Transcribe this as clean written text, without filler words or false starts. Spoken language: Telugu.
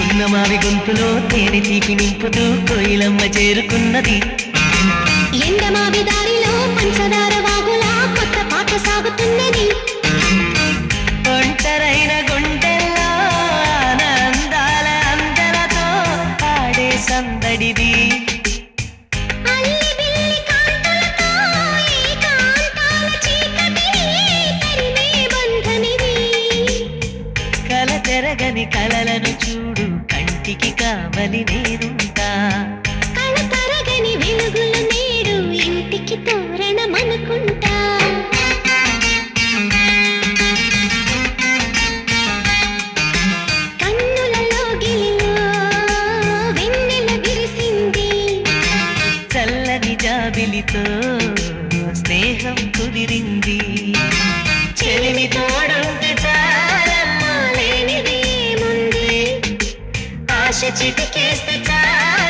పున్నమావి గొంతులో తేనె తీపి నింపుతూ కోయిలమ్మ చేరుకున్నది. ఎండమావి దారిలో పంచదార వాగులా కొత్త పాట సాగుతున్నది. ఒంటరైన గుండెల్లో ఆనందాల అందలతో ఆడే సందడిది. కల తెరగని కలలను చూడు, కంటికి కావలి నేనుంటా. కల తరగని వెలుగుల నేడు ఇంటికి తోరణమనుకుంటా. కన్నులలో గిలిలో వెన్నెల విరిసింది. చల్లని జాబిలితో స్నేహం కుదిరింది. చెలిమి తోడుంది చాలమ్మా, లేనిది ఏముంది, ఆశ చిటికేస్తే చాలు.